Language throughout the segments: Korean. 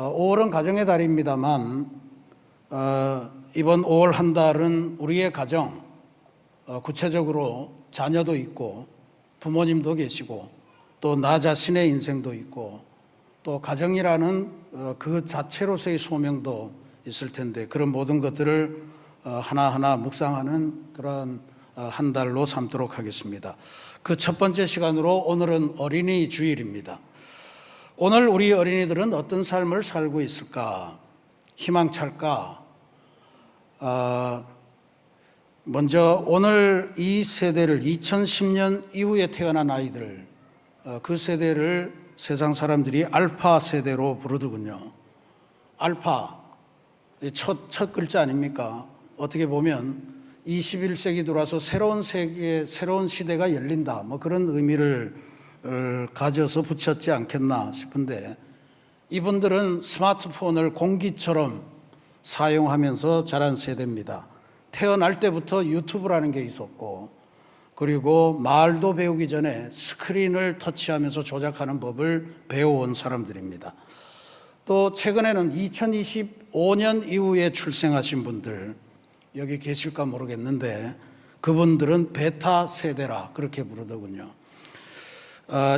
5월은 가정의 달입니다만 이번 5월 한 달은 우리의 가정, 구체적으로 자녀도 있고 부모님도 계시고 또 나 자신의 인생도 있고 또 가정이라는 그 자체로서의 소명도 있을 텐데, 그런 모든 것들을 하나하나 묵상하는 그런 한 달로 삼도록 하겠습니다. 그 첫 번째 시간으로 오늘은 어린이 주일입니다. 오늘 우리 어린이들은 어떤 삶을 살고 있을까? 희망찰까? 먼저 오늘 이 세대를, 2010년 이후에 태어난 아이들, 그 세대를 세상 사람들이 알파 세대로 부르더군요. 알파, 첫 글자 아닙니까? 어떻게 보면 21세기 들어와서 새로운 세계, 새로운 시대가 열린다, 그런 의미를 가져서 붙였지 않겠나 싶은데, 이분들은 스마트폰을 공기처럼 사용하면서 자란 세대입니다. 태어날 때부터 유튜브라는 게 있었고, 그리고 말도 배우기 전에 스크린을 터치하면서 조작하는 법을 배워온 사람들입니다. 또 최근에는 2025년 이후에 출생하신 분들, 여기 계실까 모르겠는데 그분들은 베타 세대라 그렇게 부르더군요.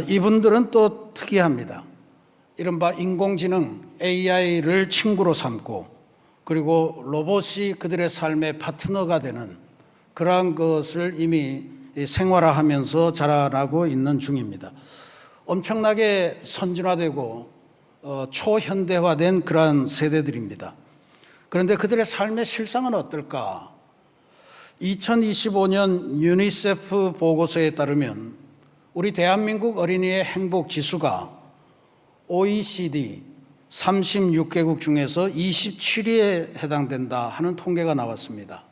이분들은 또 특이합니다. 이른바 인공지능 AI를 친구로 삼고, 그리고 로봇이 그들의 삶의 파트너가 되는 그러한 것을 이미 생활화하면서 자라나고 있는 중입니다. 엄청나게 선진화되고 초현대화된 그러한 세대들입니다. 그런데 그들의 삶의 실상은 어떨까? 2025년 유니세프 보고서에 따르면 우리 대한민국 어린이의 행복 지수가 OECD 36개국 중에서 27위에 해당된다 하는 통계가 나왔습니다.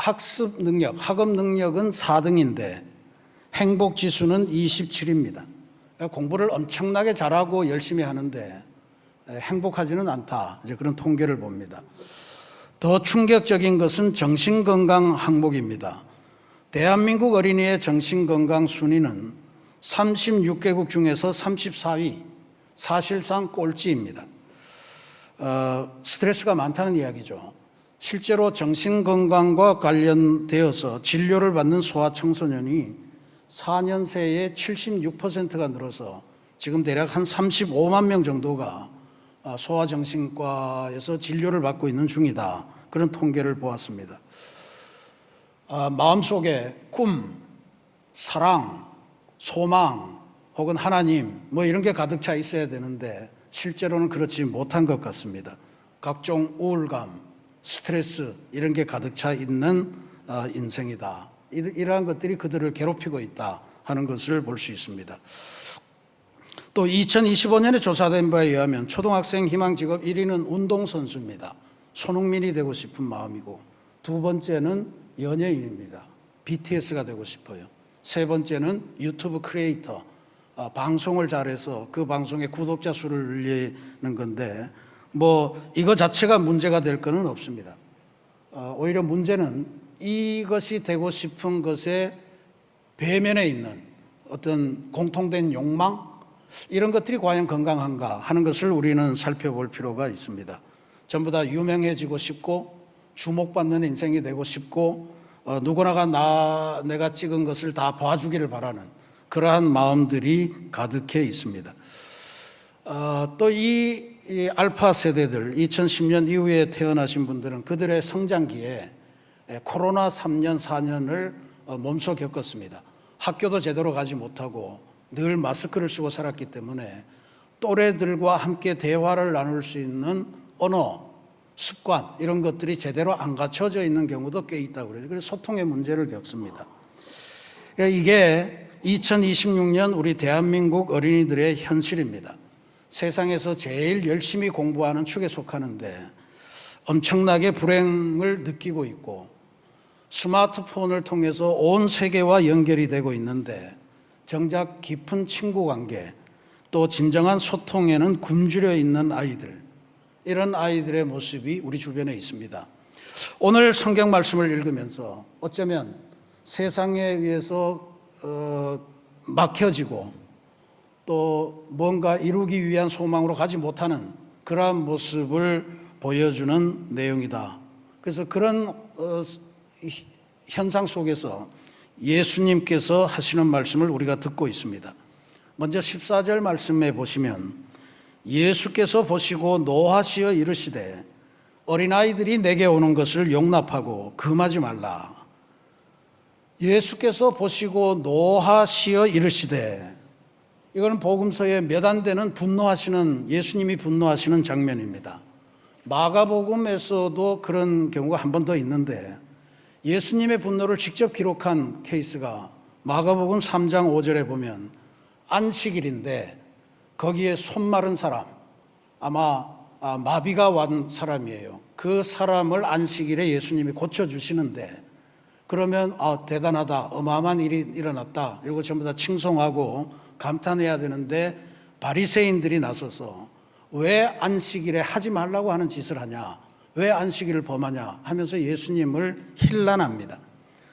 학습 능력, 학업 능력은 4등인데 행복 지수는 27입니다. 공부를 엄청나게 잘하고 열심히 하는데 행복하지는 않다, 이제 그런 통계를 봅니다. 더 충격적인 것은 정신건강 항목입니다. 대한민국 어린이의 정신건강 순위는 36개국 중에서 34위, 사실상 꼴찌입니다. 스트레스가 많다는 이야기죠. 실제로 정신건강과 관련되어서 진료를 받는 소아청소년이 4년 새에 76%가 늘어서 지금 대략 한 35만 명 정도가 소아정신과에서 진료를 받고 있는 중이다, 그런 통계를 보았습니다. 마음속에 꿈, 사랑, 소망 혹은 하나님 이런 게 가득 차 있어야 되는데 실제로는 그렇지 못한 것 같습니다. 각종 우울감, 스트레스 이런 게 가득 차 있는 인생이다, 이러한 것들이 그들을 괴롭히고 있다 하는 것을 볼 수 있습니다. 또 2025년에 조사된 바에 의하면 초등학생 희망 직업 1위는 운동선수입니다. 손흥민이 되고 싶은 마음이고, 두 번째는 연예인입니다. BTS가 되고 싶어요. 세 번째는 유튜브 크리에이터, 방송을 잘해서 그 방송의 구독자 수를 늘리는 건데 이거 자체가 문제가 될 거는 없습니다. 오히려 문제는 이것이 되고 싶은 것의 배면에 있는 어떤 공통된 욕망, 이런 것들이 과연 건강한가 하는 것을 우리는 살펴볼 필요가 있습니다. 전부 다 유명해지고 싶고 주목받는 인생이 되고 싶고 누구나가 내가 찍은 것을 다 봐주기를 바라는 그러한 마음들이 가득해 있습니다. 또 이 알파 세대들, 2010년 이후에 태어나신 분들은 그들의 성장기에 코로나 3년, 4년을 몸소 겪었습니다. 학교도 제대로 가지 못하고 늘 마스크를 쓰고 살았기 때문에 또래들과 함께 대화를 나눌 수 있는 언어, 습관 이런 것들이 제대로 안 갖춰져 있는 경우도 꽤 있다고 그래요. 그래서 소통의 문제를 겪습니다. 이게 2026년 우리 대한민국 어린이들의 현실입니다. 세상에서 제일 열심히 공부하는 축에 속하는데 엄청나게 불행을 느끼고 있고, 스마트폰을 통해서 온 세계와 연결이 되고 있는데 정작 깊은 친구 관계, 또 진정한 소통에는 굶주려 있는 아이들, 이런 아이들의 모습이 우리 주변에 있습니다. 오늘 성경 말씀을 읽으면서 어쩌면 세상에 의해서 막혀지고 또 뭔가 이루기 위한 소망으로 가지 못하는 그러한 모습을 보여주는 내용이다. 그래서 그런 현상 속에서 예수님께서 하시는 말씀을 우리가 듣고 있습니다. 먼저 14절 말씀에 보시면 예수께서 보시고 노하시어 이르시되 어린아이들이 내게 오는 것을 용납하고 금하지 말라. 예수께서 보시고 노하시어 이르시되, 이거는 복음서에 몇 안 되는 분노하시는, 예수님이 분노하시는 장면입니다. 마가복음에서도 그런 경우가 한 번 더 있는데 예수님의 분노를 직접 기록한 케이스가 마가복음 3장 5절에 보면 안식일인데 거기에 손 마른 사람, 아마 마비가 왔 사람이에요. 그 사람을 안식일에 예수님이 고쳐주시는데, 그러면 대단하다, 어마어마한 일이 일어났다, 이거 전부 다 칭송하고 감탄해야 되는데 바리새인들이 나서서 왜 안식일에 하지 말라고 하는 짓을 하냐, 왜 안식일을 범하냐 하면서 예수님을 힐난합니다.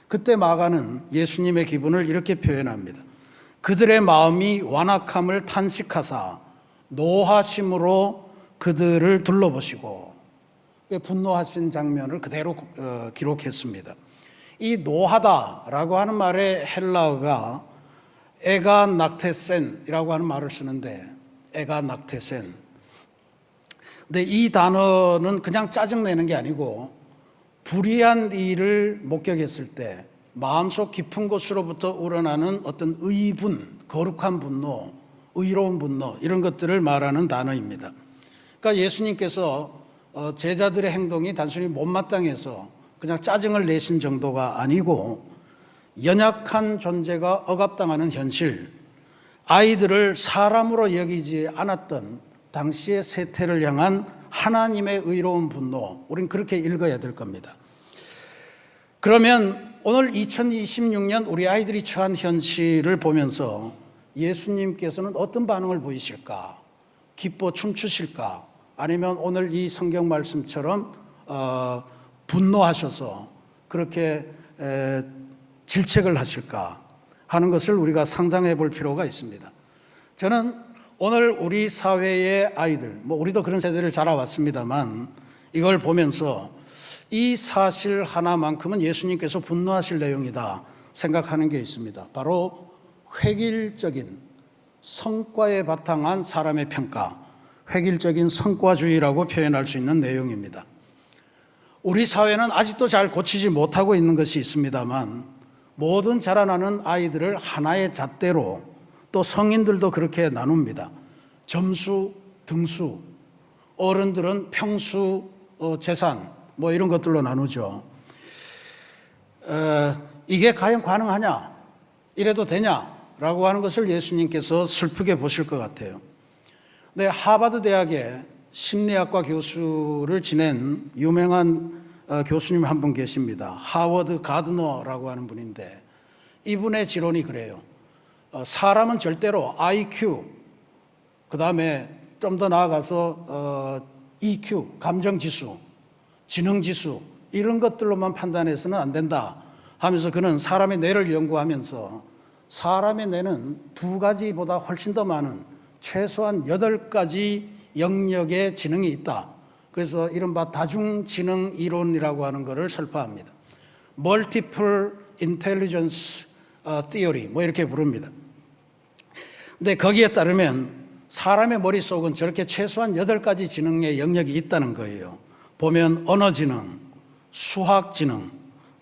그때 마가는 예수님의 기분을 이렇게 표현합니다. 그들의 마음이 완악함을 탄식하사 노하심으로 그들을 둘러보시고, 분노하신 장면을 그대로 기록했습니다. 이 노하다라고 하는 말의 헬라어가 에가낙테센이라고 하는 말을 쓰는데, 에가낙테센. 근데 이 단어는 그냥 짜증내는 게 아니고 불의한 일을 목격했을 때 마음속 깊은 곳으로부터 우러나는 어떤 의분, 거룩한 분노, 의로운 분노, 이런 것들을 말하는 단어입니다. 그러니까 예수님께서 제자들의 행동이 단순히 못마땅해서 그냥 짜증을 내신 정도가 아니고, 연약한 존재가 억압당하는 현실, 아이들을 사람으로 여기지 않았던 당시의 세태를 향한 하나님의 의로운 분노, 우린 그렇게 읽어야 될 겁니다. 그러면 오늘 2026년 우리 아이들이 처한 현실을 보면서 예수님께서는 어떤 반응을 보이실까? 기뻐 춤추실까? 아니면 오늘 이 성경 말씀처럼 분노하셔서 그렇게 질책을 하실까 하는 것을 우리가 상상해 볼 필요가 있습니다. 저는 오늘 우리 사회의 아이들, 우리도 그런 세대를 자라왔습니다만, 이걸 보면서 이 사실 하나만큼은 예수님께서 분노하실 내용이다 생각하는 게 있습니다. 바로 획일적인 성과에 바탕한 사람의 평가, 획일적인 성과주의라고 표현할 수 있는 내용입니다. 우리 사회는 아직도 잘 고치지 못하고 있는 것이 있습니다만, 모든 자라나는 아이들을 하나의 잣대로, 또 성인들도 그렇게 나눕니다. 점수, 등수, 어른들은 평수, 재산, 이런 것들로 나누죠. 이게 과연 가능하냐? 이래도 되냐라고 하는 것을 예수님께서 슬프게 보실 것 같아요. 네, 하버드 대학의 심리학과 교수를 지낸 유명한 교수님 한 분 계십니다. 하워드 가드너라고 하는 분인데, 이분의 지론이 그래요. 사람은 절대로 IQ, 그 다음에 좀 더 나아가서 EQ, 감정지수, 지능지수, 이런 것들로만 판단해서는 안 된다 하면서, 그는 사람의 뇌를 연구하면서 사람의 뇌는 2가지보다 훨씬 더 많은 최소한 8가지 영역의 지능이 있다. 그래서 이른바 다중지능 이론이라고 하는 것을 설파합니다. Multiple Intelligence Theory, 이렇게 부릅니다. 근데 거기에 따르면 사람의 머릿속은 저렇게 최소한 8가지 지능의 영역이 있다는 거예요. 보면 언어지능, 수학지능,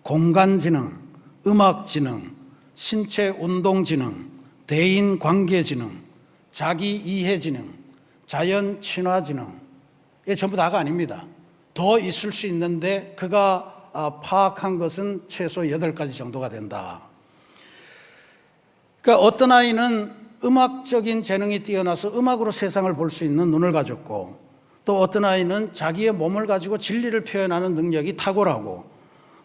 공간지능, 음악지능, 신체운동지능, 대인관계지능, 자기이해지능, 자연친화지능, 이게 전부 다가 아닙니다. 더 있을 수 있는데 그가 파악한 것은 최소 8가지 정도가 된다. 그러니까 어떤 아이는 음악적인 재능이 뛰어나서 음악으로 세상을 볼 수 있는 눈을 가졌고, 또 어떤 아이는 자기의 몸을 가지고 진리를 표현하는 능력이 탁월하고,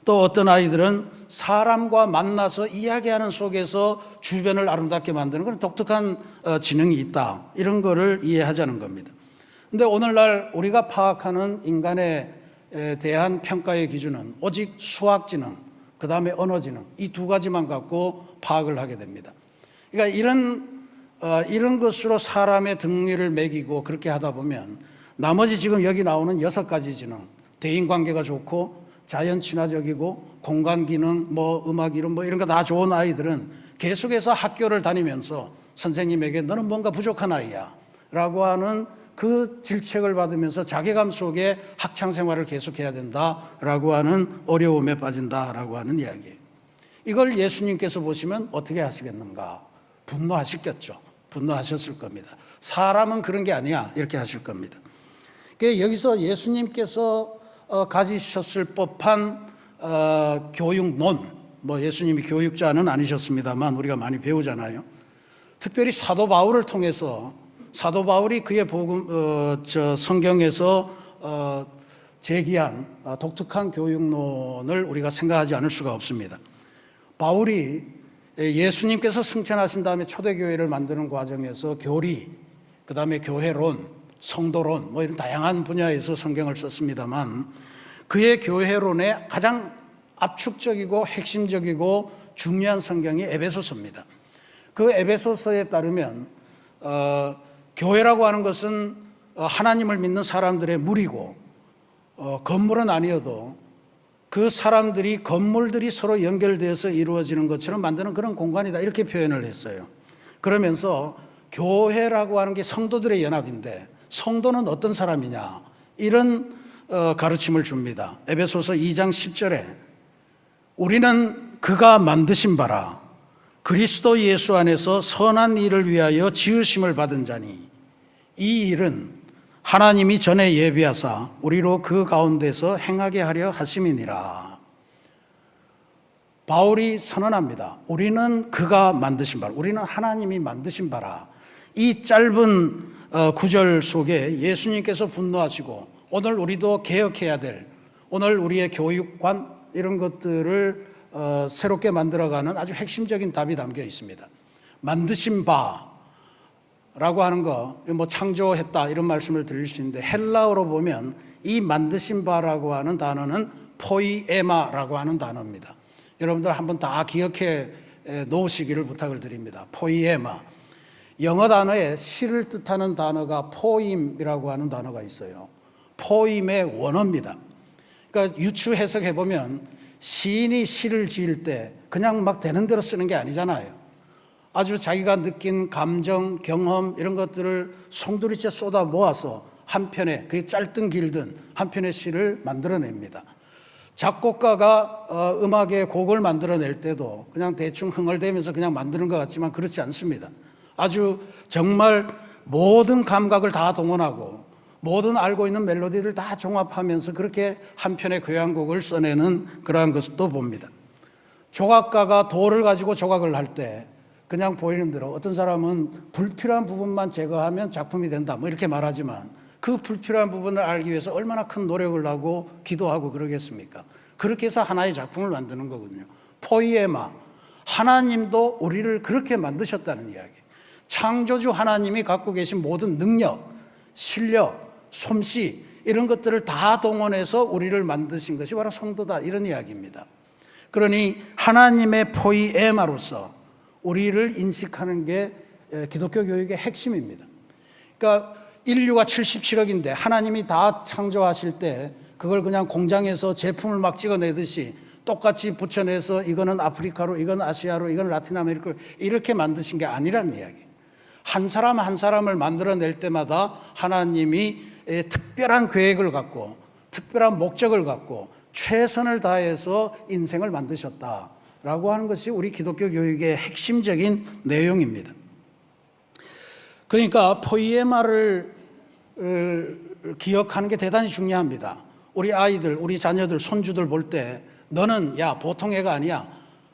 또 어떤 아이들은 사람과 만나서 이야기하는 속에서 주변을 아름답게 만드는 그런 독특한 지능이 있다. 이런 거를 이해하자는 겁니다. 그런데 오늘날 우리가 파악하는 인간에 대한 평가의 기준은 오직 수학지능, 그 다음에 언어지능, 이 2가지만 갖고 파악을 하게 됩니다. 그러니까 이런 이런 것으로 사람의 등위를 매기고 그렇게 하다 보면 나머지 지금 여기 나오는 6가지 지능, 대인관계가 좋고 자연 친화적이고 공간 기능, 음악 이론 이런 거 다 좋은 아이들은 계속해서 학교를 다니면서 선생님에게 너는 뭔가 부족한 아이야 라고 하는 그 질책을 받으면서 자괴감 속에 학창 생활을 계속해야 된다라고 하는 어려움에 빠진다라고 하는 이야기예요. 이걸 예수님께서 보시면 어떻게 하시겠는가? 분노하시겠죠. 분노하셨을 겁니다. 사람은 그런 게 아니야 이렇게 하실 겁니다. 그러니까 여기서 예수님께서 가지셨을 법한 교육론, 예수님이 교육자는 아니셨습니다만 우리가 많이 배우잖아요. 특별히 사도 바울을 통해서 사도 바울이 그의 성경에서 제기한 독특한 교육론을 우리가 생각하지 않을 수가 없습니다. 바울이 예수님께서 승천하신 다음에 초대교회를 만드는 과정에서 교리, 그 다음에 교회론, 성도론 이런 다양한 분야에서 성경을 썼습니다만 그의 교회론의 가장 압축적이고 핵심적이고 중요한 성경이 에베소서입니다. 그 에베소서에 따르면 교회라고 하는 것은 하나님을 믿는 사람들의 무리고 건물은 아니어도 그 사람들이 건물들이 서로 연결되어서 이루어지는 것처럼 만드는 그런 공간이다 이렇게 표현을 했어요. 그러면서 교회라고 하는 게 성도들의 연합인데 성도는 어떤 사람이냐 이런 가르침을 줍니다. 에베소서 2장 10절에 우리는 그가 만드신 바라 그리스도 예수 안에서 선한 일을 위하여 지으심을 받은 자니 이 일은 하나님이 전에 예비하사 우리로 그 가운데서 행하게 하려 하심이니라. 바울이 선언합니다. 우리는 그가 만드신 바라, 우리는 하나님이 만드신 바라. 이 짧은 구절 속에 예수님께서 분노하시고 오늘 우리도 개혁해야 될, 오늘 우리의 교육관 이런 것들을 새롭게 만들어가는 아주 핵심적인 답이 담겨 있습니다. 만드신 바라고 하는 거, 창조했다 이런 말씀을 드릴 수 있는데 헬라어로 보면 이 만드신 바라고 하는 단어는 포이에마라고 하는 단어입니다. 여러분들 한번 다 기억해 놓으시기를 부탁을 드립니다. 포이에마. 영어 단어에 시를 뜻하는 단어가 포임이라고 하는 단어가 있어요. 포임의 원어입니다. 그러니까 유추 해석해 보면 시인이 시를 지을 때 그냥 막 되는 대로 쓰는 게 아니잖아요. 아주 자기가 느낀 감정, 경험 이런 것들을 송두리째 쏟아 모아서 한 편의, 그게 짧든 길든 한 편의 시를 만들어냅니다. 작곡가가 음악의 곡을 만들어낼 때도 그냥 대충 흥얼대면서 그냥 만드는 것 같지만 그렇지 않습니다. 아주 정말 모든 감각을 다 동원하고 모든 알고 있는 멜로디를 다 종합하면서 그렇게 한 편의 교향곡을 써내는 그러한 것도 봅니다. 조각가가 돌을 가지고 조각을 할 때 그냥 보이는 대로 어떤 사람은 불필요한 부분만 제거하면 작품이 된다 이렇게 말하지만 그 불필요한 부분을 알기 위해서 얼마나 큰 노력을 하고 기도하고 그러겠습니까? 그렇게 해서 하나의 작품을 만드는 거거든요. 포이에마, 하나님도 우리를 그렇게 만드셨다는 이야기. 창조주 하나님이 갖고 계신 모든 능력, 실력, 솜씨 이런 것들을 다 동원해서 우리를 만드신 것이 바로 성도다 이런 이야기입니다. 그러니 하나님의 포이에마로서 우리를 인식하는 게 기독교 교육의 핵심입니다. 그러니까 인류가 77억인데 하나님이 다 창조하실 때 그걸 그냥 공장에서 제품을 막 찍어내듯이 똑같이 붙여내서 이거는 아프리카로, 이건 아시아로, 이건 라틴 아메리카로 이렇게 만드신 게 아니라는 이야기. 한 사람 한 사람을 만들어낼 때마다 하나님이 특별한 계획을 갖고 특별한 목적을 갖고 최선을 다해서 인생을 만드셨다라고 하는 것이 우리 기독교 교육의 핵심적인 내용입니다. 그러니까 포이에마를 기억하는 게 대단히 중요합니다. 우리 아이들, 우리 자녀들, 손주들 볼 때 너는 보통 애가 아니야.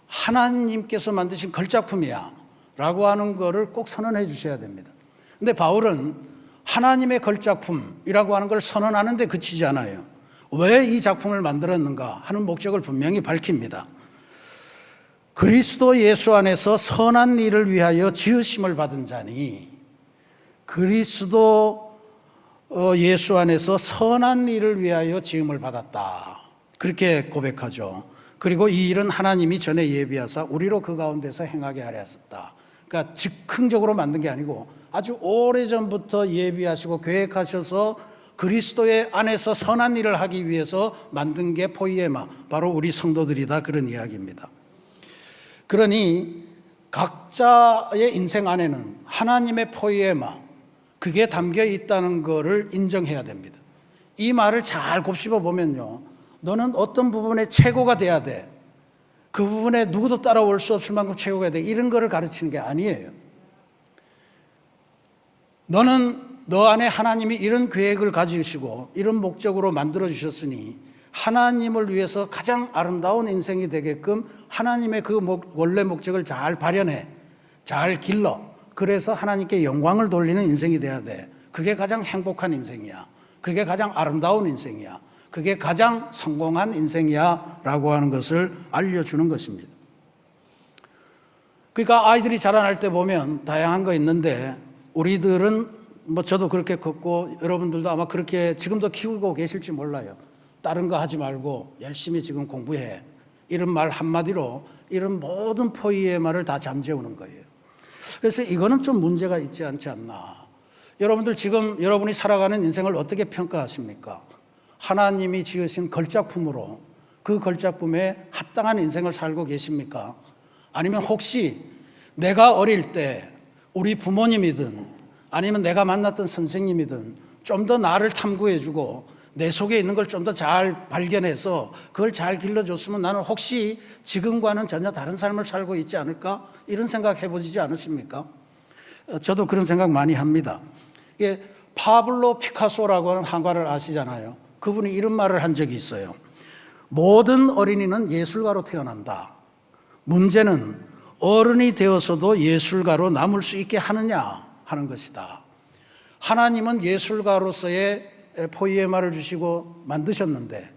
하나님께서 만드신 걸작품이야 라고 하는 거를 꼭 선언해 주셔야 됩니다. 근데 바울은 하나님의 걸작품이라고 하는 걸 선언하는 데 그치지 않아요. 왜 이 작품을 만들었는가 하는 목적을 분명히 밝힙니다. 그리스도 예수 안에서 선한 일을 위하여 지으심을 받은 자니 그리스도 예수 안에서 선한 일을 위하여 지음을 받았다. 그렇게 고백하죠. 그리고 이 일은 하나님이 전에 예비하사 우리로 그 가운데서 행하게 하려 하셨다. 그러니까 즉흥적으로 만든 게 아니고 아주 오래전부터 예비하시고 계획하셔서 그리스도의 안에서 선한 일을 하기 위해서 만든 게 포이에마, 바로 우리 성도들이다, 그런 이야기입니다. 그러니 각자의 인생 안에는 하나님의 포이에마, 그게 담겨 있다는 것을 인정해야 됩니다. 이 말을 잘 곱씹어 보면요, 너는 어떤 부분에 최고가 돼야 돼, 그 부분에 누구도 따라올 수 없을 만큼 최고가 돼, 이런 거를 가르치는 게 아니에요. 너는 너 안에 하나님이 이런 계획을 가지시고 이런 목적으로 만들어 주셨으니 하나님을 위해서 가장 아름다운 인생이 되게끔 하나님의 그 원래 목적을 잘 발현해, 잘 길러, 그래서 하나님께 영광을 돌리는 인생이 돼야 돼. 그게 가장 행복한 인생이야. 그게 가장 아름다운 인생이야. 그게 가장 성공한 인생이야 라고 하는 것을 알려주는 것입니다. 그러니까 아이들이 자라날 때 보면 다양한 거 있는데, 우리들은 저도 그렇게 컸고 여러분들도 아마 그렇게 지금도 키우고 계실지 몰라요. 다른 거 하지 말고 열심히 지금 공부해, 이런 말 한마디로 이런 모든 포위의 말을 다 잠재우는 거예요. 그래서 이거는 좀 문제가 있지 않지 않나. 여러분들 지금 여러분이 살아가는 인생을 어떻게 평가하십니까? 하나님이 지으신 걸작품으로 그 걸작품에 합당한 인생을 살고 계십니까? 아니면 혹시 내가 어릴 때 우리 부모님이든 아니면 내가 만났던 선생님이든 좀 더 나를 탐구해주고 내 속에 있는 걸 좀 더 잘 발견해서 그걸 잘 길러줬으면 나는 혹시 지금과는 전혀 다른 삶을 살고 있지 않을까? 이런 생각 해보시지 않으십니까? 저도 그런 생각 많이 합니다. 이게 파블로 피카소라고 하는 한가를 아시잖아요. 그분이 이런 말을 한 적이 있어요. 모든 어린이는 예술가로 태어난다. 문제는 어른이 되어서도 예술가로 남을 수 있게 하느냐 하는 것이다. 하나님은 예술가로서의 포이에마를 주시고 만드셨는데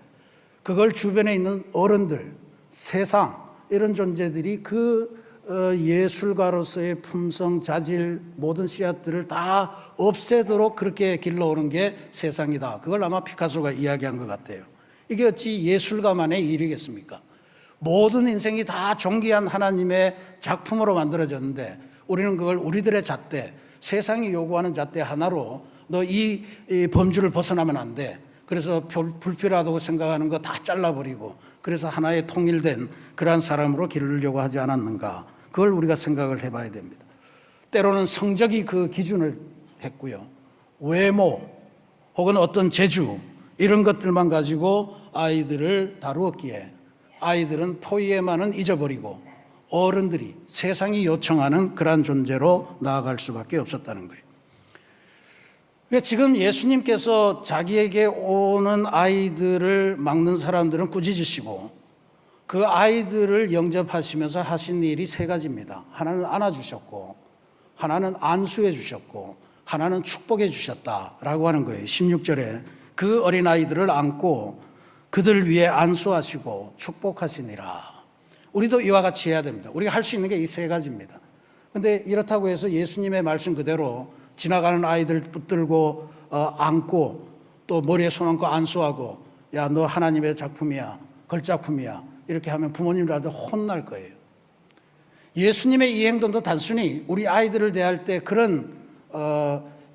그걸 주변에 있는 어른들, 세상, 이런 존재들이 그 예술가로서의 품성, 자질, 모든 씨앗들을 다 없애도록 그렇게 길러오는 게 세상이다. 그걸 아마 피카소가 이야기한 것 같아요. 이게 어찌 예술가만의 일이겠습니까? 모든 인생이 다 존귀한 하나님의 작품으로 만들어졌는데 우리는 그걸 우리들의 잣대, 세상이 요구하는 잣대 하나로 너 이 범주를 벗어나면 안 돼. 그래서 불필요하다고 생각하는 거 다 잘라버리고 그래서 하나의 통일된 그러한 사람으로 기르려고 하지 않았는가. 그걸 우리가 생각을 해봐야 됩니다. 때로는 성적이 그 기준을 했고요. 외모 혹은 어떤 재주 이런 것들만 가지고 아이들을 다루었기에 아이들은 포이에마는 잊어버리고 어른들이 세상이 요청하는 그러한 존재로 나아갈 수밖에 없었다는 거예요. 그러니까 지금 예수님께서 자기에게 오는 아이들을 막는 사람들은 꾸짖으시고 그 아이들을 영접하시면서 하신 일이 세 가지입니다. 하나는 안아주셨고 하나는 안수해 주셨고 하나는 축복해 주셨다라고 하는 거예요. 16절에 그 어린아이들을 안고 그들 위에 안수하시고 축복하시니라. 우리도 이와 같이 해야 됩니다. 우리가 할 수 있는 게 이 세 가지입니다. 그런데 이렇다고 해서 예수님의 말씀 그대로 지나가는 아이들 붙들고 안고 또 머리에 손 얹고 안수하고 야, 너 하나님의 작품이야, 걸작품이야 이렇게 하면 부모님들한테 혼날 거예요. 예수님의 이 행동도 단순히 우리 아이들을 대할 때 그런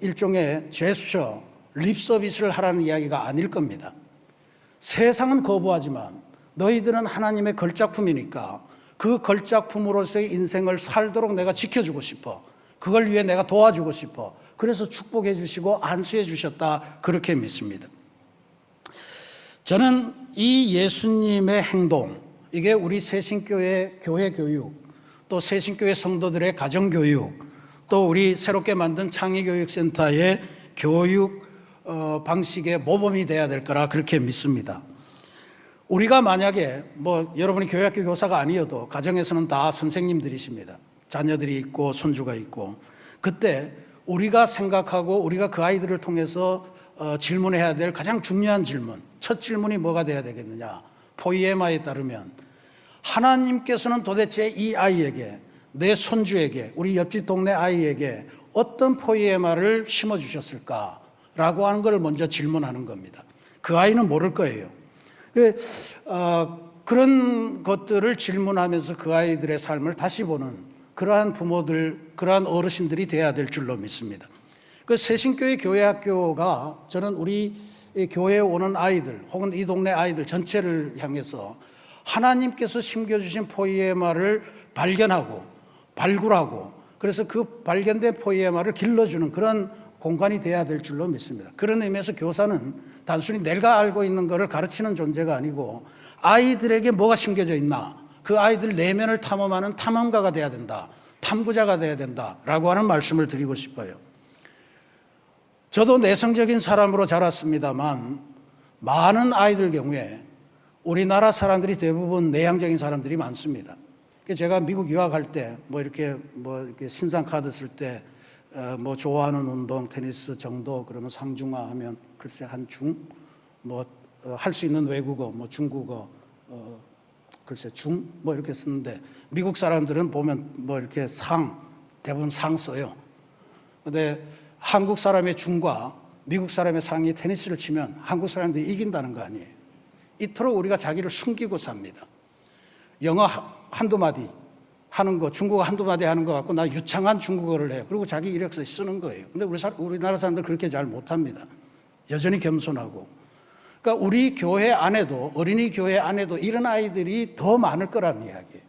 일종의 제스처, 립 서비스를 하라는 이야기가 아닐 겁니다. 세상은 거부하지만 너희들은 하나님의 걸작품이니까 그 걸작품으로서의 인생을 살도록 내가 지켜주고 싶어. 그걸 위해 내가 도와주고 싶어. 그래서 축복해 주시고 안수해 주셨다. 그렇게 믿습니다. 저는 이 예수님의 행동, 이게 우리 새신교회 교회 교육, 또 새신교회 성도들의 가정 교육, 또 우리 새롭게 만든 창의교육센터의 교육 방식의 모범이 돼야 될 거라 그렇게 믿습니다. 우리가 만약에 여러분이 교회학교 교사가 아니어도 가정에서는 다 선생님들이십니다. 자녀들이 있고 손주가 있고 그때 우리가 생각하고 우리가 그 아이들을 통해서 질문해야 될 가장 중요한 질문, 첫 질문이 뭐가 돼야 되겠느냐. 포이에마에 따르면 하나님께서는 도대체 이 아이에게, 내 손주에게, 우리 옆집 동네 아이에게 어떤 포이에마를 심어주셨을까라고 하는 걸 먼저 질문하는 겁니다. 그 아이는 모를 거예요. 그런 것들을 질문하면서 그 아이들의 삶을 다시 보는 그러한 부모들, 그러한 어르신들이 돼야 될 줄로 믿습니다. 그 새신교회 교회학교가 저는 우리 교회에 오는 아이들 혹은 이 동네 아이들 전체를 향해서 하나님께서 심겨주신 포이에마를 발견하고 발굴하고 그래서 그 발견된 포이에마를 길러주는 그런 공간이 돼야 될 줄로 믿습니다. 그런 의미에서 교사는 단순히 내가 알고 있는 것을 가르치는 존재가 아니고 아이들에게 뭐가 심겨져 있나 그 아이들 내면을 탐험하는 탐험가가 돼야 된다. 탐구자가 돼야 된다라고 하는 말씀을 드리고 싶어요. 저도 내성적인 사람으로 자랐습니다만 많은 아이들 경우에 우리나라 사람들이 대부분 내향적인 사람들이 많습니다. 제가 미국 유학할 때 이렇게 신상 카드 쓸 때 좋아하는 운동 테니스 정도 그러면 상중하하면 글쎄 한 중 할 수 있는 외국어 중국어 글쎄 중 이렇게 쓰는데 미국 사람들은 보면 이렇게 대부분 상 써요. 근데 한국 사람의 중과 미국 사람의 상이 테니스를 치면 한국 사람들이 이긴다는 거 아니에요. 이토록 우리가 자기를 숨기고 삽니다. 영어 한두 마디 하는 거, 중국어 한두 마디 하는 거 갖고 나 유창한 중국어를 해요. 그리고 자기 이력서에 쓰는 거예요. 근데 우리나라 사람들 그렇게 잘 못합니다. 여전히 겸손하고. 그러니까 우리 교회 안에도, 어린이 교회 안에도 이런 아이들이 더 많을 거란 이야기예요.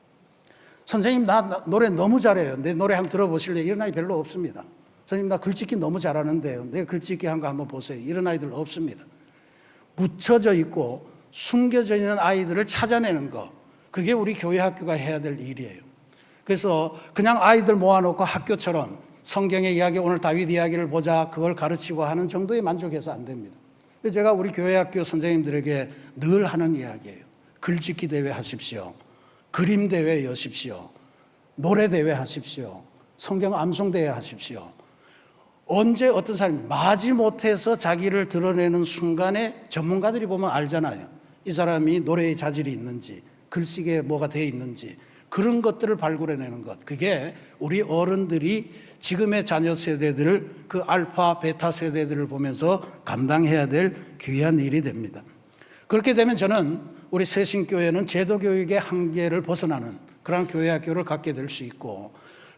선생님, 나 노래 너무 잘해요. 내 노래 한번 들어보실래요? 이런 아이 별로 없습니다. 선생님, 나 글짓기 너무 잘하는데요. 내 글짓기 한 거 한번 보세요. 이런 아이들 없습니다. 묻혀져 있고 숨겨져 있는 아이들을 찾아내는 거, 그게 우리 교회 학교가 해야 될 일이에요. 그래서 그냥 아이들 모아놓고 학교처럼 성경의 이야기, 오늘 다윗 이야기를 보자, 그걸 가르치고 하는 정도에 만족해서 안 됩니다. 그래서 제가 우리 교회 학교 선생님들에게 늘 하는 이야기예요. 글짓기 대회 하십시오. 그림 대회 여십시오. 노래 대회 하십시오. 성경 암송 대회 하십시오. 언제 어떤 사람이 마지못해서 자기를 드러내는 순간에 전문가들이 보면 알잖아요. 이 사람이 노래의 자질이 있는지, 글쓰기에 뭐가 되어 있는지, 그런 것들을 발굴해내는 것. 그게 우리 어른들이 지금의 자녀 세대들을, 그 알파, 베타 세대들을 보면서 감당해야 될 귀한 일이 됩니다. 그렇게 되면 저는 우리 새신교회는 제도교육의 한계를 벗어나는 그런 교회학교를 갖게 될 수 있고,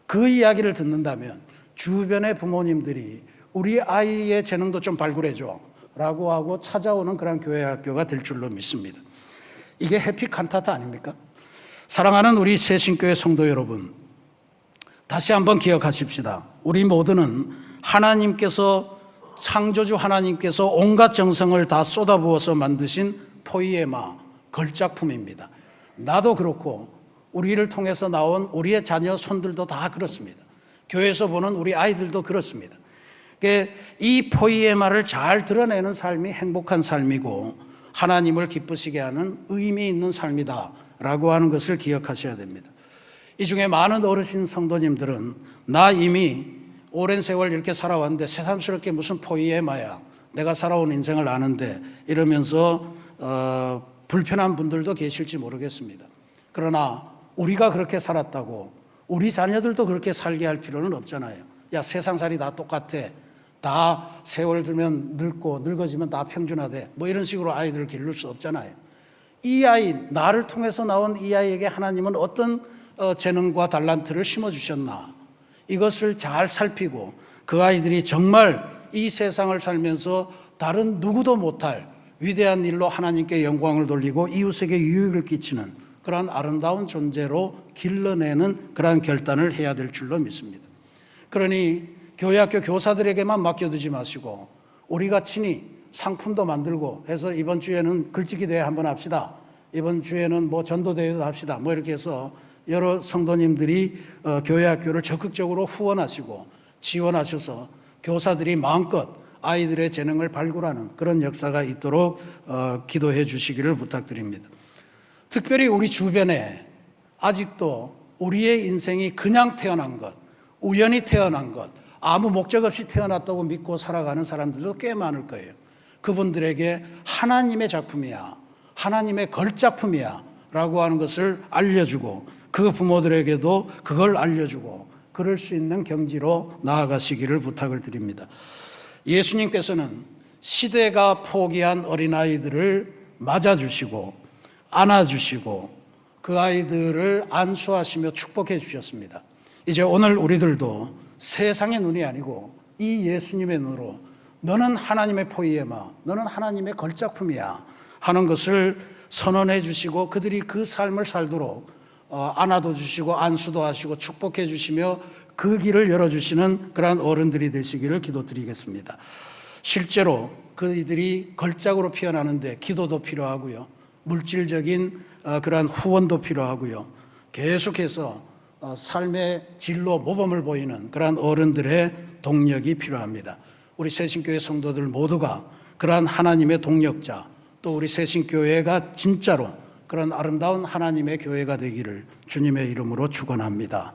그 이야기를 듣는다면 주변의 부모님들이 우리 아이의 재능도 좀 발굴해줘 라고 하고 찾아오는 그런 교회학교가 될 줄로 믿습니다. 이게 해피 칸타타 아닙니까? 사랑하는 우리 새신교회 성도 여러분, 다시 한번 기억하십시다. 우리 모두는 하나님께서, 창조주 하나님께서 온갖 정성을 다 쏟아부어서 만드신 포이에마, 걸작품입니다. 나도 그렇고 우리를 통해서 나온 우리의 자녀 손들도 다 그렇습니다. 교회에서 보는 우리 아이들도 그렇습니다. 이 포이에마를 잘 드러내는 삶이 행복한 삶이고 하나님을 기쁘시게 하는 의미 있는 삶이다라고 하는 것을 기억하셔야 됩니다. 이 중에 많은 어르신 성도님들은 나 이미 오랜 세월 이렇게 살아왔는데 새삼스럽게 무슨 포이에마야, 내가 살아온 인생을 아는데 이러면서 불편한 분들도 계실지 모르겠습니다. 그러나 우리가 그렇게 살았다고 우리 자녀들도 그렇게 살게 할 필요는 없잖아요. 야, 세상살이 다 똑같아. 다 세월 들면 늙고 늙어지면 다 평준화돼. 이런 식으로 아이들을 기를 수 없잖아요. 이 아이, 나를 통해서 나온 이 아이에게 하나님은 어떤 재능과 달란트를 심어주셨나. 이것을 잘 살피고 그 아이들이 정말 이 세상을 살면서 다른 누구도 못할 위대한 일로 하나님께 영광을 돌리고 이웃에게 유익을 끼치는 그러한 아름다운 존재로 길러내는 그러한 결단을 해야 될 줄로 믿습니다. 그러니 교회학교 교사들에게만 맡겨두지 마시고 우리가 친히 상품도 만들고 해서 이번 주에는 글짓기 대회 한번 합시다. 이번 주에는 전도대회도 합시다. 이렇게 해서 여러 성도님들이 교회학교를 적극적으로 후원하시고 지원하셔서 교사들이 마음껏 아이들의 재능을 발굴하는 그런 역사가 있도록 기도해 주시기를 부탁드립니다. 특별히 우리 주변에 아직도 우리의 인생이 그냥 태어난 것, 우연히 태어난 것, 아무 목적 없이 태어났다고 믿고 살아가는 사람들도 꽤 많을 거예요. 그분들에게 하나님의 작품이야, 하나님의 걸작품이야 라고 하는 것을 알려주고 그 부모들에게도 그걸 알려주고 그럴 수 있는 경지로 나아가시기를 부탁을 드립니다. 예수님께서는 시대가 포기한 어린아이들을 맞아주시고 안아주시고 그 아이들을 안수하시며 축복해 주셨습니다. 이제 오늘 우리들도 세상의 눈이 아니고 이 예수님의 눈으로 너는 하나님의 포이에마, 너는 하나님의 걸작품이야 하는 것을 선언해 주시고 그들이 그 삶을 살도록 안아도 주시고 안수도 하시고 축복해 주시며 그 길을 열어주시는 그러한 어른들이 되시기를 기도드리겠습니다. 실제로 그들이 걸작으로 피어나는데 기도도 필요하고요. 물질적인 그러한 후원도 필요하고요. 계속해서 삶의 진로 모범을 보이는 그러한 어른들의 동력이 필요합니다. 우리 새신교회 성도들 모두가 그러한 하나님의 동력자, 또 우리 새신교회가 진짜로 그런 아름다운 하나님의 교회가 되기를 주님의 이름으로 축원합니다.